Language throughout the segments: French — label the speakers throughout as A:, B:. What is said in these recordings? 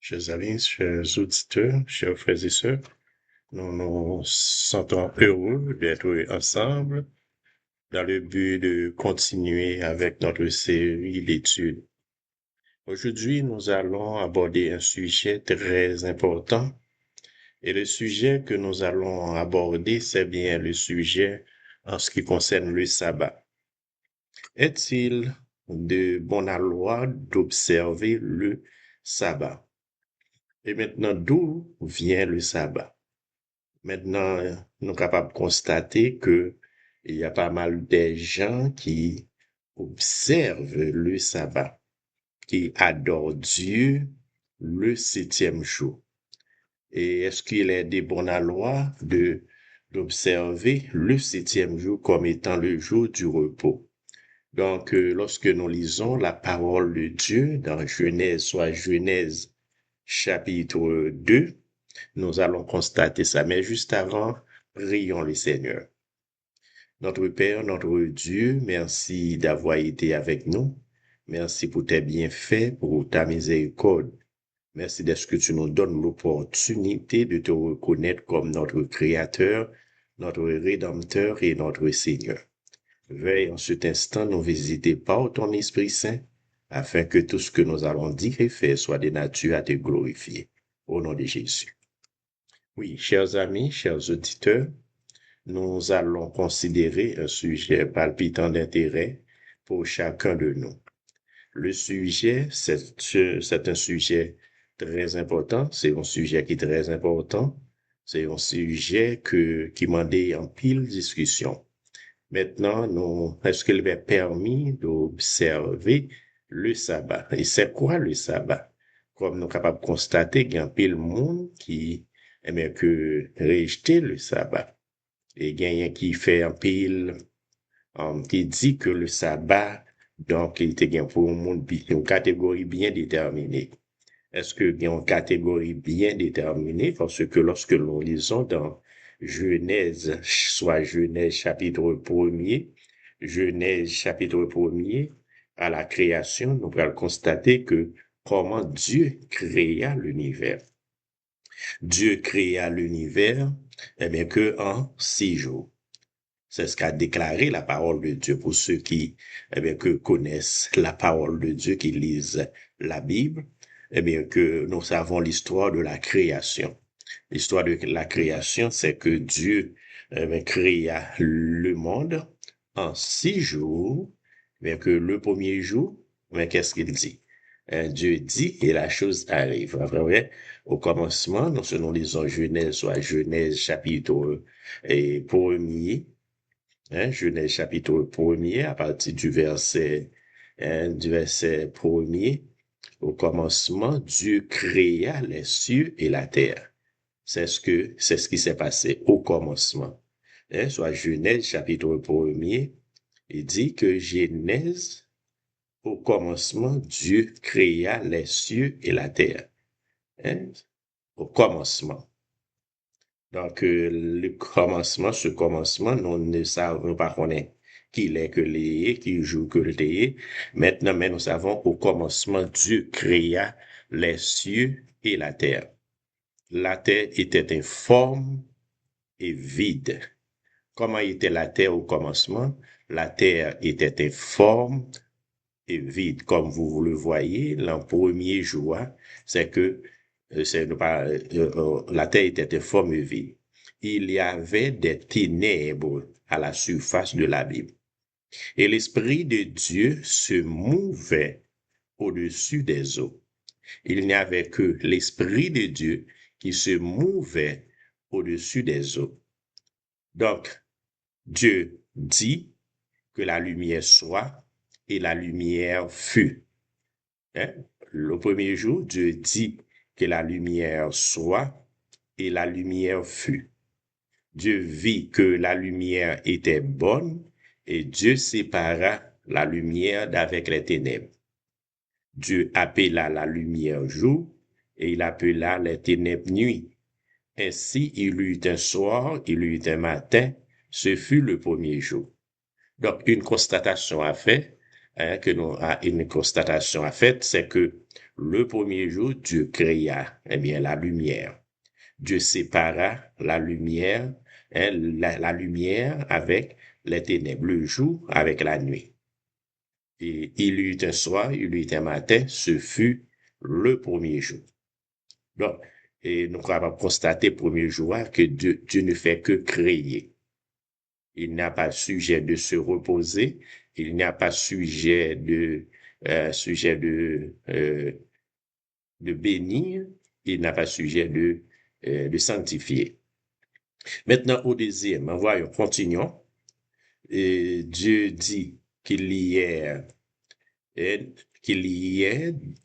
A: Chers amis, chers auditeurs, chers frères et sœurs, nous nous sentons heureux d'être ensemble dans le but de continuer avec notre série d'études. Aujourd'hui, nous allons aborder un sujet très important et le sujet que nous allons aborder, c'est bien le sujet en ce qui concerne le sabbat. Est-il de bonne loi d'observer le sabbat? Et maintenant, d'où vient le sabbat? Maintenant, nous sommes capables de constater que il y a pas mal de gens qui observent le sabbat, qui adorent Dieu le septième jour. Et est-ce qu'il est de bonne loi d'observer le septième jour comme étant le jour du repos? Donc, lorsque nous lisons la parole de Dieu dans Genèse, soit Genèse chapitre 2, nous allons constater ça. Mais juste avant, prions le Seigneur. Notre Père, notre Dieu, merci d'avoir été avec nous. Merci pour tes bienfaits, pour ta miséricorde. Merci de ce que tu nous donnes l'opportunité de te reconnaître comme notre Créateur, notre Rédempteur et notre Seigneur. Veuille en cet instant nous visiter par ton Esprit Saint, afin que tout ce que nous allons dire et faire soit de nature à te glorifier. Au nom de Jésus. Oui, chers amis, chers auditeurs, nous allons considérer un sujet palpitant d'intérêt pour chacun de nous. Le sujet, c'est un sujet très important, c'est un sujet qui est très important, c'est un sujet qui m'a dit en pile discussion. Maintenant, est-ce qu'il m'est permis d'observer le sabbat? Et c'est quoi le sabbat? Comme nous sommes capables de constater qu'il y a un pile monde qui aime que rejeter le sabbat. Et il y a qui fait un pile, qui dit que le sabbat, donc, il était pour un monde, une catégorie bien déterminée. Est-ce qu'il y a une catégorie bien déterminée? Parce que lorsque nous lisons dans Genèse, soit Genèse chapitre 1er, Genèse chapitre 1er, à la création, nous allons constater que comment Dieu créa l'univers. Dieu créa l'univers, eh bien, que en 6 jours. C'est ce qu'a déclaré la parole de Dieu pour ceux qui, eh bien, que connaissent la parole de Dieu, qui lisent la Bible, eh bien, que nous savons l'histoire de la création. L'histoire de la création, c'est que Dieu, eh bien, créa le monde en 6 jours, eh bien, que le premier jour, mais qu'est-ce qu'il dit? Dieu dit et la chose arrive. Vrai, au commencement, nous lisons Genèse, soit Genèse chapitre et premier, Genèse chapitre 1er, à partir du verset 1er, au commencement, Dieu créa les cieux et la terre. C'est ce qui s'est passé au commencement. Soit Genèse chapitre 1er, il dit que Genèse, au commencement, Dieu créa les cieux et la terre. Au commencement. Donc, ce commencement, nous ne savons pas connaître qui est que l'est, qui joue que l'est. Maintenant, mais nous savons au commencement, Dieu créa les cieux et la terre. La terre était informe et vide. Comment était la terre au commencement? La terre était informe et vide. Comme vous le voyez, le premier jour, c'est que la terre était informe et vide. Il y avait des ténèbres à la surface de l'abîme. Et l'Esprit de Dieu se mouvait au-dessus des eaux. Il n'y avait que l'Esprit de Dieu qui se mouvait au-dessus des eaux. Donc, Dieu dit que la lumière soit et la lumière fut. Le premier jour, Dieu dit que la lumière soit et la lumière fut. Dieu vit que la lumière était bonne et Dieu sépara la lumière d'avec les ténèbres. Dieu appela la lumière jour et il appela les ténèbres nuit. Ainsi, il eut un soir, il eut un matin, ce fut le premier jour. Donc, une constatation à faire, que nous a une constatation à faire, c'est que le premier jour, Dieu créa, eh bien, la lumière. Dieu sépara la lumière, la lumière avec les ténèbres, le jour avec la nuit. Et il y eut un soir, il y eut un matin, ce fut le premier jour. Donc, et nous avons constaté premier jour que Dieu ne fait que créer. Il n'a pas sujet de se reposer, il n'a pas sujet de bénir, il n'a pas sujet de sanctifier. Maintenant, au deuxième, voyons, continuons. Et Dieu dit qu'il y ait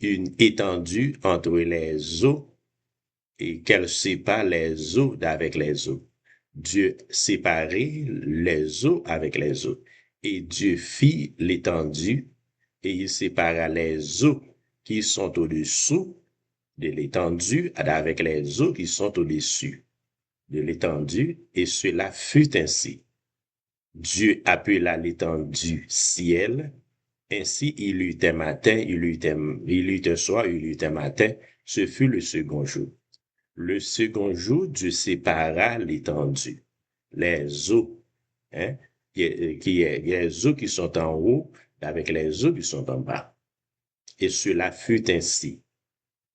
A: une étendue entre les eaux et qu'elle sépare les eaux d'avec les eaux. Dieu séparait les eaux avec les eaux. Et Dieu fit l'étendue et il sépara les eaux qui sont au-dessous de l'étendue avec les eaux qui sont au-dessus de l'étendue, et cela fut ainsi. Dieu appela l'étendue ciel. Ainsi il eut un matin, il eut un soir, il eut un matin. Ce fut le second jour. Le second jour, Dieu sépara l'étendue, les eaux, hein, les eaux qui sont en haut avec les eaux qui sont en bas. Et cela fut ainsi.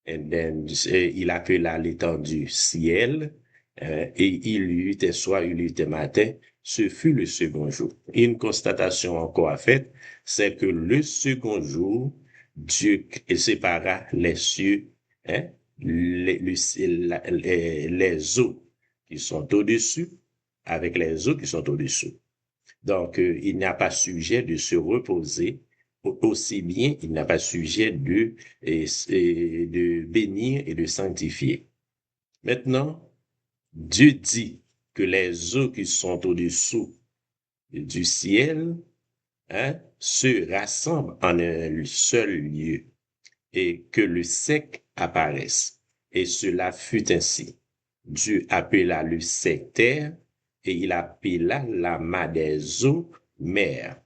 A: And then, il appela l'étendue ciel, et il y eut un soir, il y eut un matin. Ce fut le second jour. Et une constatation encore à faire, c'est que le second jour, Dieu sépara les cieux, hein, les eaux qui sont au-dessus avec les eaux qui sont au-dessous. Donc, il n'a pas sujet de se reposer, aussi bien il n'a pas sujet de bénir et de sanctifier. Maintenant, Dieu dit que les eaux qui sont au-dessous du ciel, hein, se rassemblent en un seul lieu et que le sec apparaisse. Et cela fut ainsi. Dieu appela le sec terre et il appela la main des eaux mer.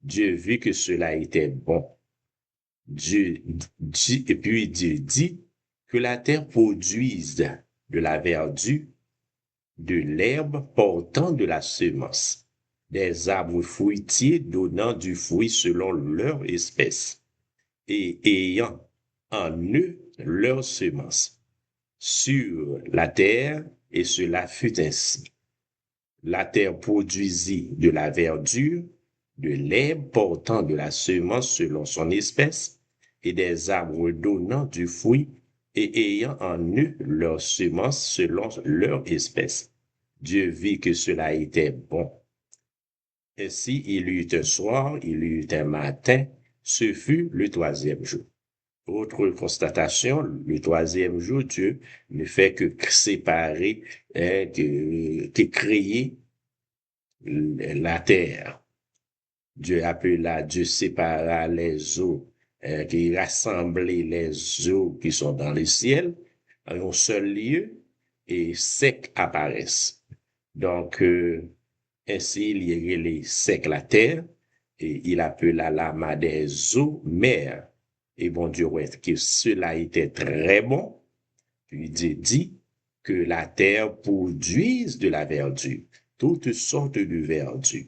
A: Dieu vit que cela était bon. Dieu dit, et puis Dieu dit que la terre produise de la verdure, de l'herbe portant de la semence, des arbres fruitiers donnant du fruit selon leur espèce, et ayant en eux leur semence sur la terre, et cela fut ainsi. La terre produisit de la verdure, de l'herbe portant de la semence selon son espèce, et des arbres donnant du fruit, et ayant en eux leur semence selon leur espèce. Dieu vit que cela était bon. Ainsi, il y eut un soir, il y eut un matin, ce fut le troisième jour. Autre constatation, le troisième jour, Dieu ne fait que séparer, que créer la terre. Dieu sépara les eaux, qui rassemblait les eaux qui sont dans le ciel en un seul lieu, et sec apparaissent. Donc, ainsi, il y les sec la terre, et il appela la main des eaux mer. Et bon Dieu, ouais, que cela était très bon. Puis Dieu dit que la terre produise de la verdure, toutes sortes de verdure,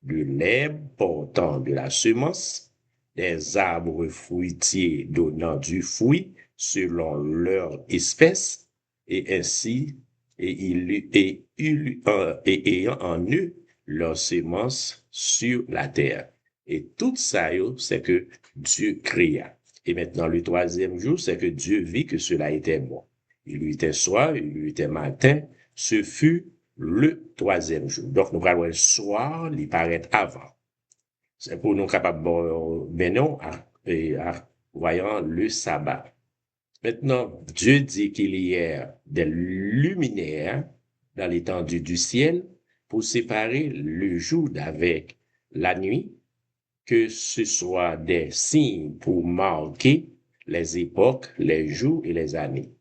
A: de l'herbe portant de la semence, des arbres fruitiers donnant du fruit selon leur espèce, et ainsi, et ayant en eux leur semence sur la terre. Et tout ça, c'est que Dieu créa. Et maintenant, le troisième jour, c'est que Dieu vit que cela était bon. Il lui était soir, il lui était matin, ce fut le troisième jour. Donc, nous allons le soir, il paraît avant. C'est pour nous capables, mais non, voyant le sabbat. Maintenant, Dieu dit qu'il y ait des luminaires dans l'étendue du ciel pour séparer le jour d'avec la nuit, que ce soit des signes pour marquer les époques, les jours et les années,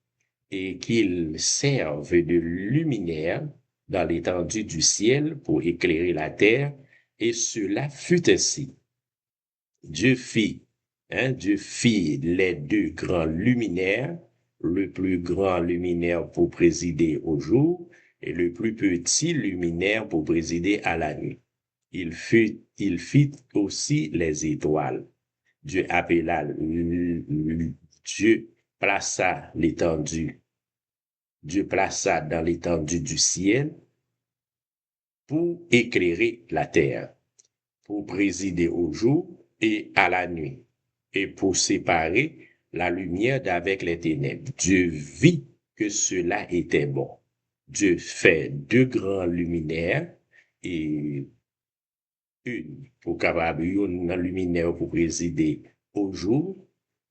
A: et qu'ils servent de luminaire dans l'étendue du ciel pour éclairer la terre, et cela fut ainsi. Dieu fit les deux grands luminaires, le plus grand luminaire pour présider au jour et le plus petit luminaire pour présider à la nuit. Il fit aussi les étoiles. Dieu appela, Dieu plaça l'étendue. Dieu plaça dans l'étendue du ciel pour éclairer la terre, pour présider au jour et à la nuit, et pour séparer la lumière d'avec les ténèbres. Dieu vit que cela était bon. Dieu fait deux grands luminaires et un luminaire pour présider au jour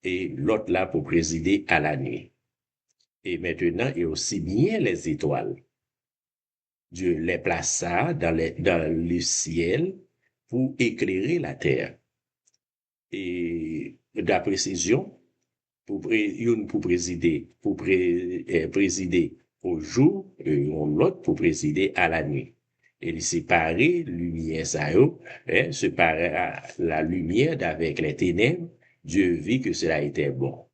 A: et l'autre là pour présider à la nuit. Et maintenant, et aussi bien les étoiles. Dieu les plaça dans le ciel pour éclairer la terre. Et la précision, pour présider au jour, et l'autre pour présider à la nuit. Et il séparait lumière séparer la lumière d'avec les ténèbres. Dieu vit que cela était bon.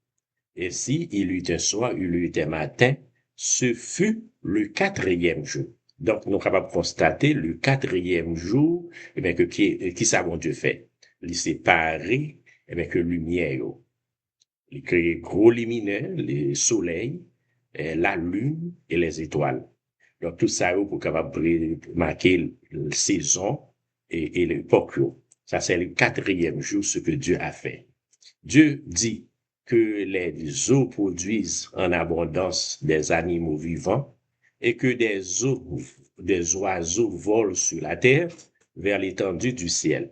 A: Et si il eut un soir, il eut un matin, ce fut le quatrième jour. Donc, nous sommes capables de constater le quatrième jour, qui ça bon Dieu fait? Il séparait, que lumière, il crée gros luminaires, le soleil, la lune et les étoiles. Donc, tout ça, pour capable marquer la saison et l'époque. Ça, c'est le quatrième jour, ce que Dieu a fait. Dieu dit que les eaux produisent en abondance des animaux vivants et que des oiseaux volent sur la terre vers l'étendue du ciel.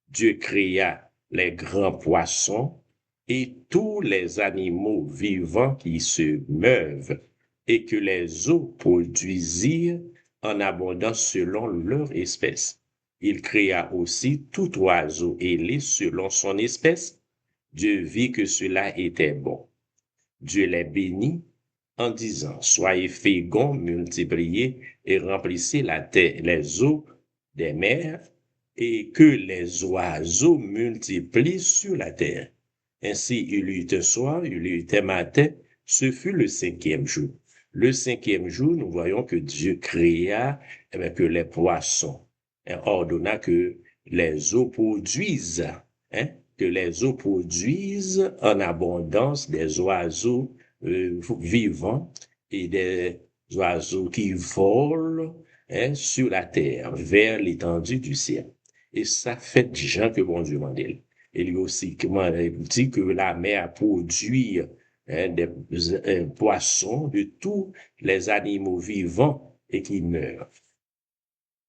A: Dieu créa les grands poissons et tous les animaux vivants qui se meuvent et que les eaux produisirent en abondance selon leur espèce. Il créa aussi tout oiseau ailé selon son espèce. Dieu vit que cela était bon. Dieu les bénit en disant, soyez féconds, multipliez et remplissez la terre, les eaux des mers, et que les oiseaux multiplient sur la terre. Ainsi, il eut un soir, il eut un matin, ce fut le cinquième jour. Le cinquième jour, nous voyons que Dieu créa que les poissons, ordonna que les eaux produisent, que les eaux produisent en abondance des oiseaux vivants et des oiseaux qui volent sur la terre vers l'étendue du ciel. Et ça fait déjà que bon Dieu m'en dit. Et lui aussi, comment dit que la mer produit des poissons de tous les animaux vivants et qui meurent.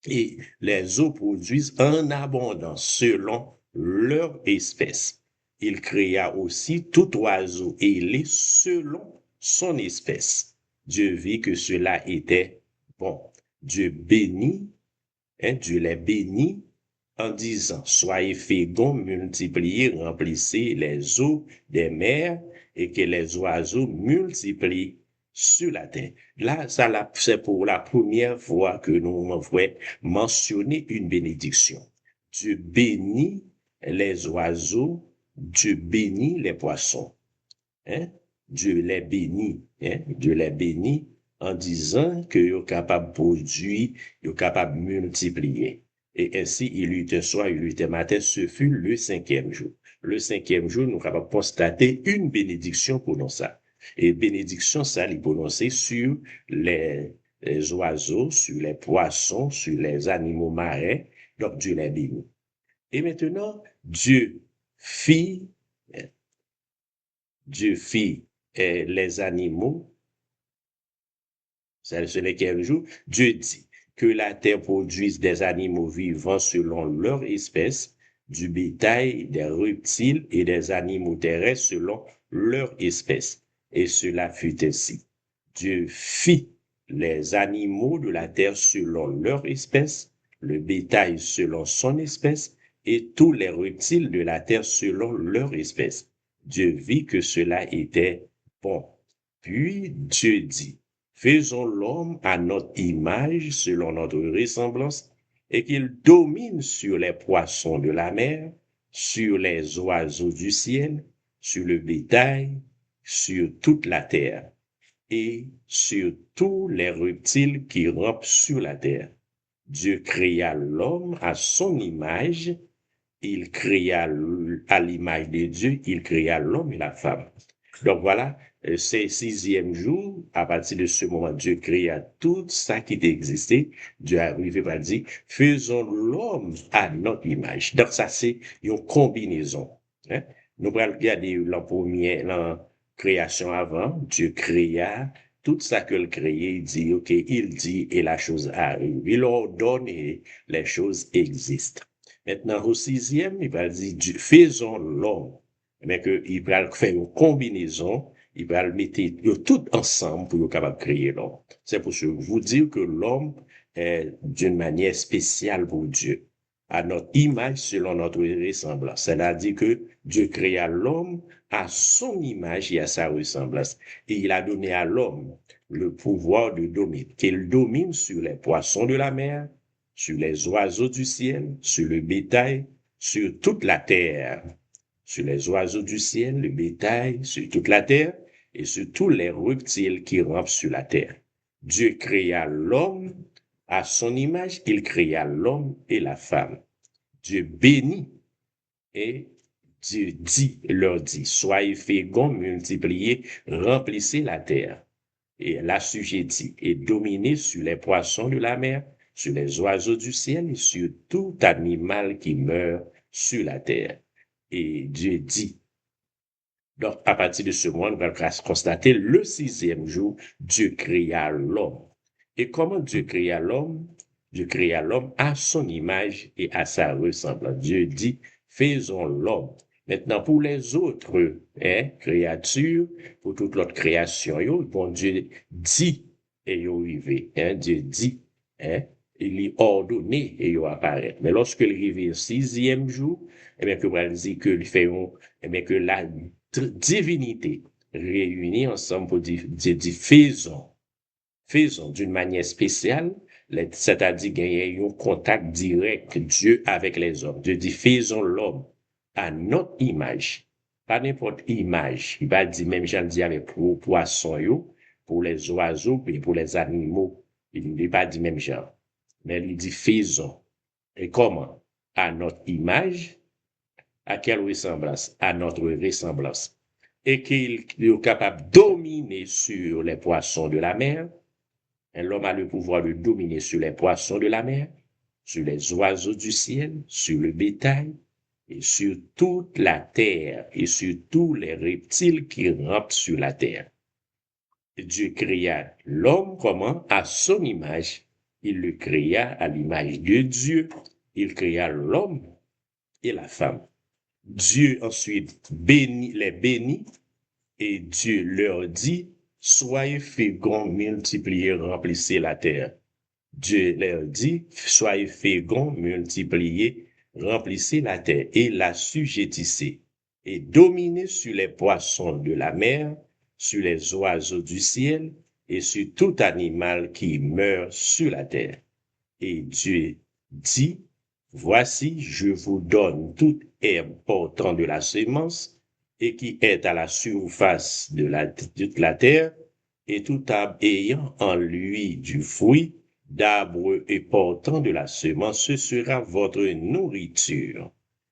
A: Et les eaux produisent en abondance selon leur espèce. Il créa aussi tout oiseau ailé selon son espèce. Dieu vit que cela était bon. Dieu Dieu les bénit en disant, soyez féconds, multipliez, remplissez les eaux des mers et que les oiseaux multiplient sur la terre. Là, c'est pour la première fois que nous avons mentionné une bénédiction. Dieu bénit les oiseaux, Dieu bénit les poissons. Dieu les bénit, Dieu les bénit en disant que ils sont capables de produire, ils sont capables de multiplier. Et ainsi, il eut un soir, il eut un matin, ce fut le cinquième jour. Le cinquième jour, nous sommes capables de constater une bénédiction pour nous ça. Et bénédiction, ça, il est prononcé sur les oiseaux, sur les poissons, sur les animaux marins. Donc, Dieu les bénit. Et maintenant, Dieu fit les animaux, c'est le cinquième jour, Dieu dit que la terre produise des animaux vivants selon leur espèce, du bétail, des reptiles et des animaux terrestres selon leur espèce. Et cela fut ainsi. Dieu fit les animaux de la terre selon leur espèce, le bétail selon son espèce, et tous les reptiles de la terre selon leur espèce. Dieu vit que cela était bon. Puis Dieu dit, faisons l'homme à notre image, selon notre ressemblance, et qu'il domine sur les poissons de la mer, sur les oiseaux du ciel, sur le bétail, sur toute la terre et sur tous les reptiles qui rampent sur la terre. Dieu créa l'homme à son image, il créa à l'image de Dieu, il créa l'homme et la femme. Donc voilà, c'est sixième jour, à partir de ce moment, Dieu créa tout ça qui existait. Dieu est arrivé à dire, faisons l'homme à notre image. Donc ça, c'est une combinaison. Hein? Nous allons regarder la première, la création avant, Dieu créa tout ça que le créé, il dit, ok, il dit, et la chose arrive. Il ordonne et les choses existent. Maintenant, au sixième, il va dire, faisons l'homme. Mais qu'il va faire une combinaison, il va le mettre tout ensemble pour être capable de créer l'homme. C'est pour vous dire que l'homme est d'une manière spéciale pour Dieu, à notre image selon notre ressemblance. C'est-à-dire que Dieu créa l'homme à son image et à sa ressemblance. Et il a donné à l'homme le pouvoir de dominer, qu'il domine sur les poissons de la mer, sur les oiseaux du ciel, sur le bétail, sur toute la terre, sur les oiseaux du ciel, le bétail, sur toute la terre, et sur tous les reptiles qui rampent sur la terre. Dieu créa l'homme à son image, il créa l'homme et la femme. Dieu bénit et Dieu dit, leur dit, soyez féconds, multipliez, remplissez la terre et l'assujettis et dominez sur les poissons de la mer, sur les oiseaux du ciel et sur tout animal qui meurt sur la terre. Et Dieu dit, donc à partir de ce moment, on va constater le sixième jour, Dieu créa l'homme. Et comment Dieu créa l'homme? Dieu créa l'homme à son image et à sa ressemblance. Dieu dit, faisons l'homme. Maintenant, pour les autres créatures, pour toute l'autre création, bon Dieu dit et il arrivé. Dieu dit, il est ordonné et il apparaît. Mais lorsque il arrive au sixième jour, eh bien, que va dire que fait eh bien, que la divinité réunie ensemble pour dire faisons d'une manière spéciale, c'est-à-dire qu'il y a un contact direct Dieu avec les hommes. Dieu dit, faisons l'homme à notre image, pas n'importe image. Il va dire, même j'en dis avec pour poissons, pour les oiseaux, et pour les animaux. Il ne pas dit même genre. Mais il dit, faisons. Et comment? À notre image, à quelle ressemblance? À notre ressemblance. Et qu'il est capable de dominer sur les poissons de la mer. L'homme a le pouvoir de dominer sur les poissons de la mer, sur les oiseaux du ciel, sur le bétail, et sur toute la terre, et sur tous les reptiles qui rampent sur la terre. Dieu créa l'homme comment? À son image. Il le créa à l'image de Dieu. Il créa l'homme et la femme. Dieu ensuite les bénit et Dieu leur dit, soyez féconds, multipliez, remplissez la terre. Dieu leur dit, soyez féconds, multipliez, remplissez la terre et l'assujettissez et dominez sur les poissons de la mer, sur les oiseaux du ciel et sur tout animal qui meurt sur la terre. Et Dieu dit, voici, je vous donne toute herbe portant de la semence et qui est à la surface de la terre, et tout arbre ayant en lui du fruit, d'arbres et portant de la semence, ce sera votre nourriture.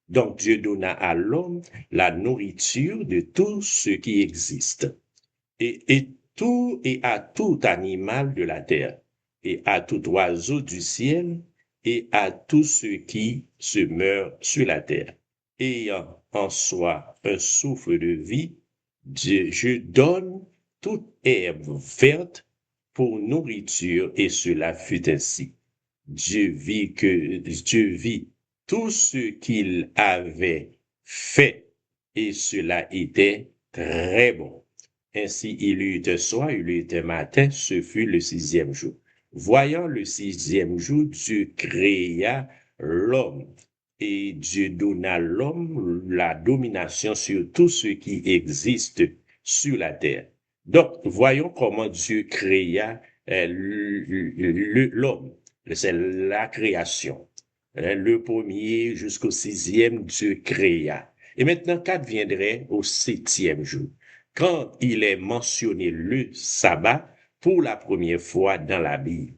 A: Donc Dieu donna à l'homme la nourriture de tout ce qui existe, et à tout animal de la terre, et à tout oiseau du ciel, et à tout ce qui se meurt sur la terre, ayant en soi un souffle de vie. Je donne toute herbe verte pour nourriture, et cela fut ainsi. Dieu vit tout ce qu'il avait fait, et cela était très bon. Ainsi il eut un soir, il eut un matin, ce fut le sixième jour. Voyant le sixième jour, Dieu créa l'homme, et Dieu donna à l'homme la domination sur tout ce qui existe sur la terre. Donc, voyons comment Dieu créa l'homme. C'est la création. Le premier jusqu'au sixième, Dieu créa. Et maintenant, qu'adviendrait au septième jour? Quand il est mentionné le sabbat pour la première fois dans la Bible.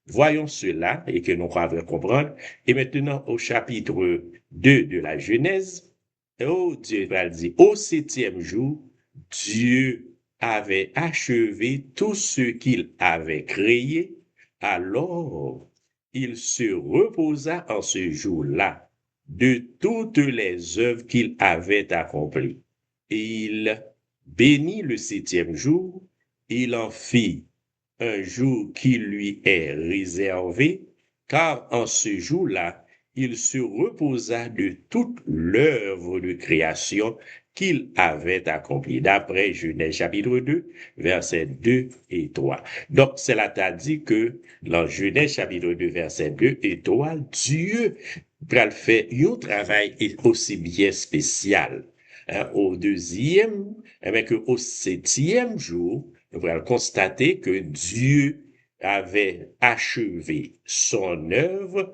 A: Voyons cela et que nous pouvons comprendre. Et maintenant, au chapitre 2 de la Genèse, Dieu va dire, au septième jour, Dieu avait achevé tout ce qu'il avait créé. Alors, il se reposa en ce jour-là de toutes les œuvres qu'il avait accomplies. Et il bénit le septième jour, il en fit un jour qui lui est réservé, car en ce jour-là, il se reposa de toute l'œuvre de création qu'il avait accomplie. D'après Genèse chapitre 2, versets 2 et 3. Donc, cela t'a dit que dans Genèse chapitre 2, versets 2 et 3, Dieu va faire un travail aussi bien spécial. Au deuxième, que au septième jour, nous allons constater que Dieu avait achevé son œuvre,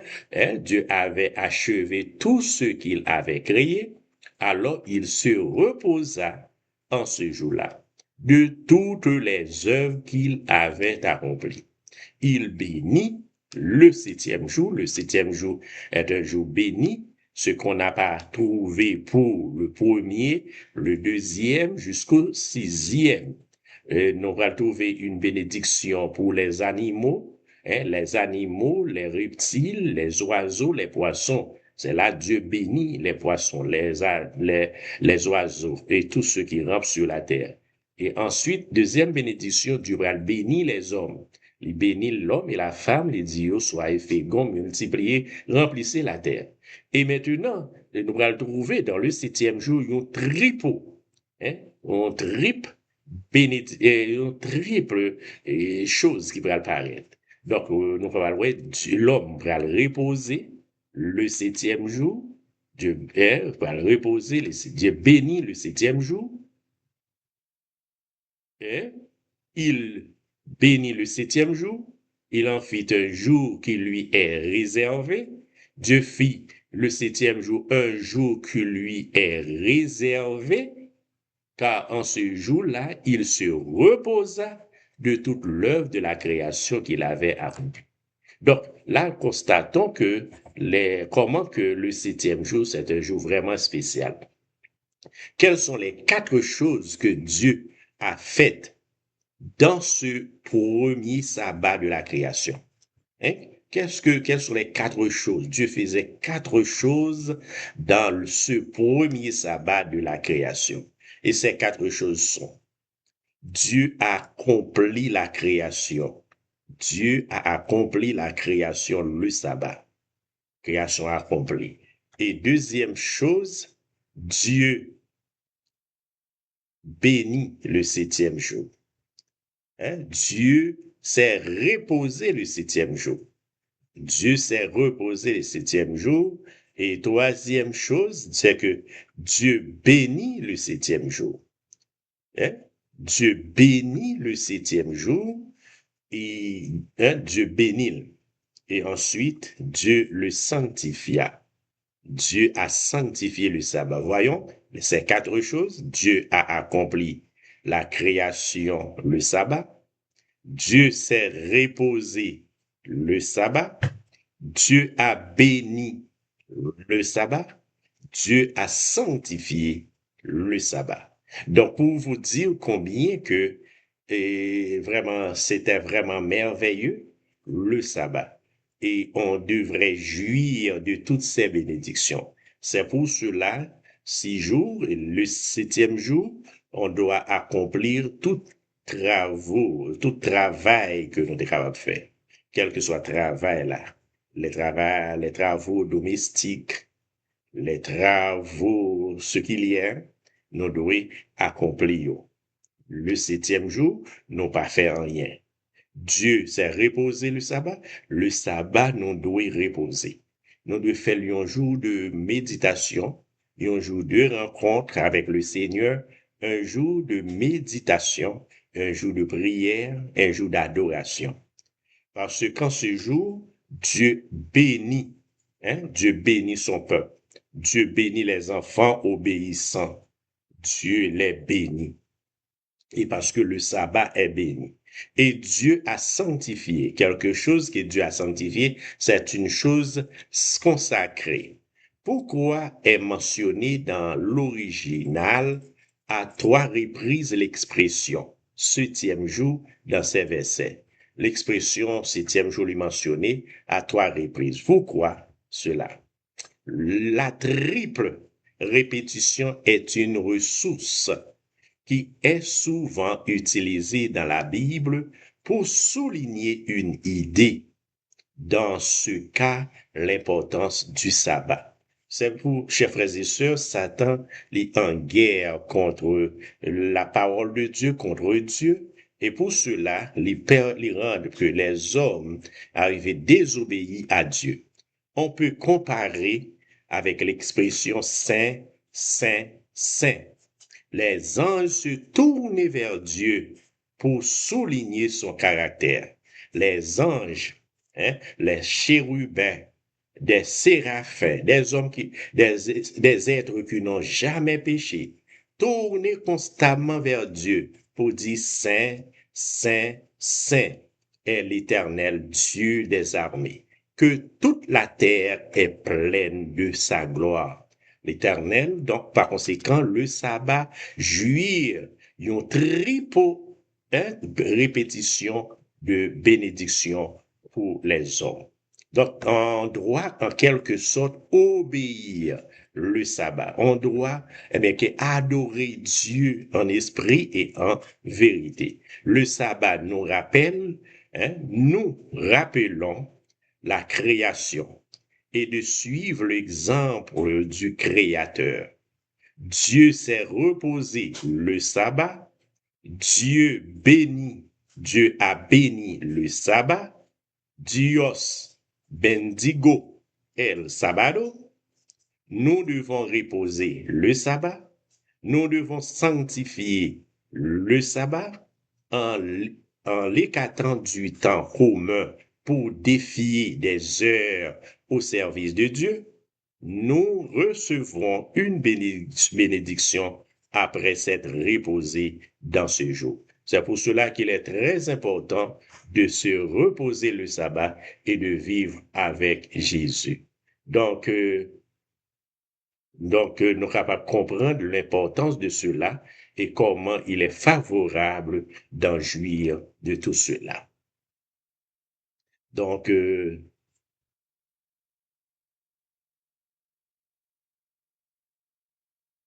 A: Dieu avait achevé tout ce qu'il avait créé, alors il se reposa en ce jour-là de toutes les œuvres qu'il avait accomplies. Il bénit le septième jour. Le septième jour est un jour béni, ce qu'on n'a pas trouvé pour le premier, le deuxième jusqu'au sixième. Nous allons trouver une bénédiction pour les animaux, les reptiles, les oiseaux, les poissons. C'est là Dieu bénit les poissons, les oiseaux et tous ceux qui rampent sur la terre. Et ensuite, deuxième bénédiction, Dieu va bénir les hommes. Il bénit l'homme et la femme, les dieux, soyez féconds, multipliez, remplissez la terre. Et maintenant, nous allons trouver dans le septième jour un triple, un triple une triple chose qui va apparaître. Donc, nous allons voir, l'homme va le reposer le septième jour, Dieu va le reposer, Dieu bénit le septième jour, et il bénit le septième jour, il en fit un jour qui lui est réservé, Dieu fit le septième jour un jour qui lui est réservé, car en ce jour-là, il se reposa de toute l'œuvre de la création qu'il avait accomplie. Donc, là, constatons que comment que le septième jour, c'est un jour vraiment spécial. Quelles sont les 4 choses que Dieu a faites dans ce premier sabbat de la création? Quelles sont les 4 choses? Dieu faisait 4 choses dans ce premier sabbat de la création. Et ces 4 choses sont: Dieu a accompli la création. Dieu a accompli la création le sabbat. Création accomplie. Et deuxième chose, Dieu bénit le septième jour. Dieu s'est reposé le septième jour. Dieu s'est reposé le septième jour. Et troisième chose, c'est que Dieu bénit le septième jour. Dieu bénit le septième jour et Dieu bénit. Et ensuite, Dieu le sanctifia. Dieu a sanctifié le sabbat. Voyons, ces 4 choses. Dieu a accompli la création le sabbat. Dieu s'est reposé le sabbat. Dieu a béni le sabbat. Dieu a sanctifié le sabbat. Donc, pour vous dire combien que vraiment, c'était vraiment merveilleux le sabbat. Et on devrait jouir de toutes ces bénédictions. C'est pour cela, 6 jours, et le septième jour, on doit accomplir tout travaux, tout travail que nous sommes capables de faire. Quel que soit le travail là. Les travaux domestiques, les travaux, ce qu'il y a, nous devons accomplir. Le septième jour, nous pas faire rien. Dieu s'est reposé le sabbat, nous devons reposer. Nous devons faire un jour de méditation, un jour de rencontre avec le Seigneur, un jour de méditation, un jour de prière, un jour d'adoration. Parce qu'en ce jour, Dieu bénit Dieu bénit son peuple. Dieu bénit les enfants obéissants. Dieu les bénit. Et parce que le sabbat est béni. Et Dieu a sanctifié quelque chose que Dieu a sanctifié, c'est une chose consacrée. Pourquoi est mentionné dans l'original à 3 reprises l'expression septième jour dans ces versets? L'expression septième jour est mentionnée à 3 reprises. Pourquoi cela? La triple répétition est une ressource qui est souvent utilisée dans la Bible pour souligner une idée. Dans ce cas, l'importance du sabbat. C'est pour, chers frères et sœurs, Satan est en guerre contre la parole de Dieu, contre Dieu, et pour cela, il rend que les hommes arrivent désobéis à Dieu. On peut comparer avec l'expression saint, saint, saint. Les anges se tournaient vers Dieu pour souligner son caractère. Les anges, les chérubins, des séraphins, des êtres qui n'ont jamais péché, tournaient constamment vers Dieu pour dire Saint, Saint, Saint est l'Éternel Dieu des armées, que toute la terre est pleine de sa gloire. L'Éternel, donc par conséquent, le sabbat, jouir, une triple répétition de bénédiction pour les hommes. Donc, on doit en quelque sorte obéir le sabbat. On doit adorer Dieu en esprit et en vérité. Le sabbat nous rappelle, nous rappelons la création et de suivre l'exemple du Créateur. Dieu s'est reposé le sabbat. Dieu a béni le sabbat. Dios bendigo el sabado. Nous devons reposer le sabbat. Nous devons sanctifier le sabbat en l'écartant du temps commun pour défier des heures au service de Dieu. Nous recevrons une bénédiction après s'être reposé dans ce jour. C'est pour cela qu'il est très important de se reposer le sabbat et de vivre avec Jésus. Donc, nous sommes capables de comprendre l'importance de cela et comment il est favorable d'en jouir de tout cela. Donc,